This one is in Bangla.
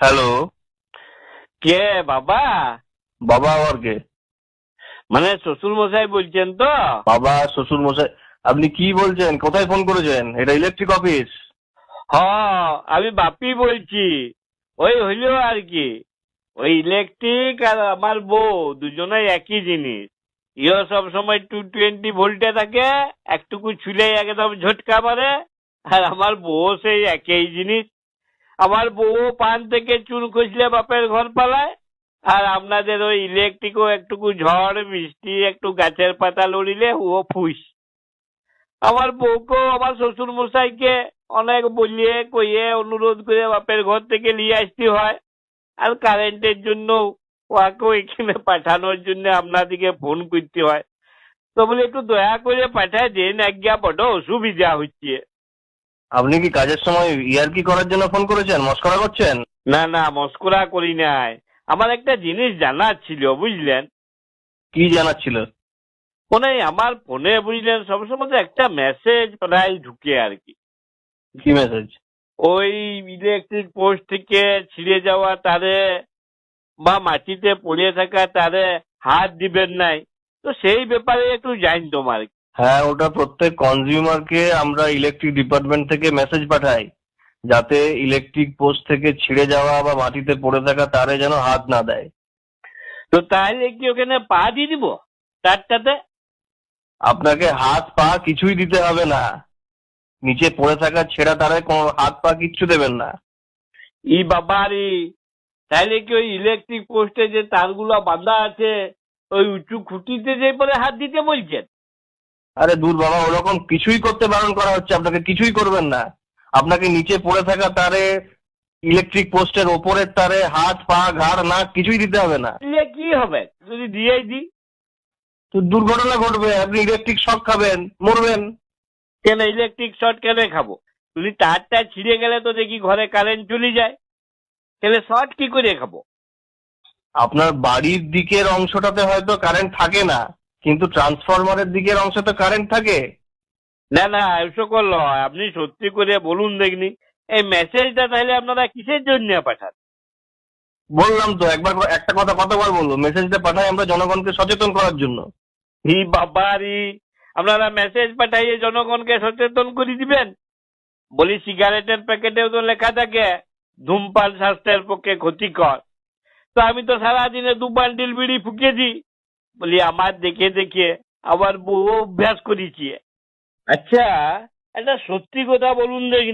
হ্যালো। কে বাবা? বাবা আবার কে? মানে শ্বশুর মশাই বলছেন তো? বাবা শ্বশুর মশাই? আপনি কি বলছেন? কোথায় ফোন করেছেন? এটা ইলেকট্রিক অফিস। হ, আমি বাপি বলছি। ওই হইলো আর কি, ওই ইলেকট্রিক আর আমার বউ দুজনেই একই জিনিস। ইও সব সময় 220 ভোল্টে থাকে, একটুকু ছুলে একদম ঝটকা মারে। আর আমার বউ সেই একই জিনিস। আমার বউ পান থেকে চুন খসলে বাপের ঘর পালায়। আর আপনাদের ওই ইলেকট্রিকও একটুকু ঝড় বৃষ্টি একটু গাছের পাতা লড়িলে ও ফুস। আমার বউকেও আমার শ্বশুর মশাইকে অনেক বলিয়ে কইয়ে অনুরোধ করে বাপের ঘর থেকে নিয়ে আসতে হয়। আর কারেন্টের জন্য ওকেও এখানে পাঠানোর জন্য আপনাদিকে ফোন করতে হয়। তো বলে একটু দয়া করে পাঠায় দেন, আজ্ঞা বড় অসুবিধা হচ্ছে। আপনি কি কাজের সময় ইয়ার্কি করার জন্য ফোন করেছেন? মস্করা করছেন? না না, মস্করা করি নাই। আমার একটা জিনিস জানার ছিল, বুঝলেন? কি জানার ছিল? ফোনে আমার ফোনে বুঝলেন সবসময় তো একটা মেসেজ প্রায় ঢুকে আর কি। কি মেসেজ? ওই ইলেকট্রিক পোস্ট থেকে ছিঁড়ে যাওয়া তারে বা মাটিতে পড়ে থাকা তারে হাত দিবেন নাই। তো সেই ব্যাপারে একটু জানতাম আর কি। হ্যাঁ, ওটা প্রত্যেক কনজিউমারকে আমরা ইলেকট্রিক ডিপার্টমেন্ট থেকে মেসেজ পাঠাই, যাতে ইলেকট্রিক পোস্ট থেকে ছিঁড়ে যাওয়া বা মাটিতে পড়ে থাকা তারে যেন হাত না দেয়। তো তাহলে কি ওখানে পা দিয়ে দিব তারটাতে? আপনাকে হাত পা কিছুই দিতে হবে না। নিচে পড়ে থাকা ছেঁড়া তারে কোনো হাত পা কিচ্ছু দেবেন না। ই বাবারি, তাহলে কি ওই ইলেকট্রিক পোস্টে যে তারগুলো বাঁধা আছে ওই উঁচু খুঁটিতে যে পরে হাত দিতে বলছেন? আরে দূর বাবা, ওরকম কিছুই করতে বারণ করা হচ্ছে, আপনাকে কিছুই করবেন না। আপনাকে নিচে পড়ে থাকা তারে, ইলেকট্রিক পোস্টের ওপরের তারে হাত পা ঘাড় নাক কিছুই দিতে হবে না। দিলে কি হবে যদি দিয়েই দিই? তো দুর্ঘটনা ঘটবে, আপনি ইলেকট্রিক শক খাবেন, মরবেন। কেন ইলেকট্রিক শর্ট কেন খাবো? যদি তারটা ছিঁড়ে গেলে তো দেখি ঘরে কারেন্ট চলে যায়, তাহলে শর্ট কি করে খাবো? আপনার বাড়ির দিকের অংশটাতে হয়তো কারেন্ট থাকে না, কিন্তু ট্রান্সফরমারের দিকের অংশে তো কারেন্ট থাকে। না না, এসকল নয়। আপনি সত্যি করে বলুন দেখনি, এই মেসেজটা তাহলে আপনারা কিসের জন্য পাঠান? বললাম তো, একবার একটা কথা কতবার বলবো, মেসেজটা পাঠাই আমরা জনগণকে সচেতন করার জন্য। হি বাবারি, আপনারা মেসেজ পাঠাইয়ে জনগণকে সচেতন করে দিবেন? বলি সিগারেটের প্যাকেটেও তো লেখা থাকে ধূমপান স্বাস্থ্যের পক্ষে ক্ষতিকর। তো আমি তো সারাদিনে 2 বান্ডিল বিড়ি ফুকেছি। বলি আমার দেখে দেখে আমার বউ অভ্যাস করেছি। আচ্ছা, একটা সত্যি কথা বলুন দেখি,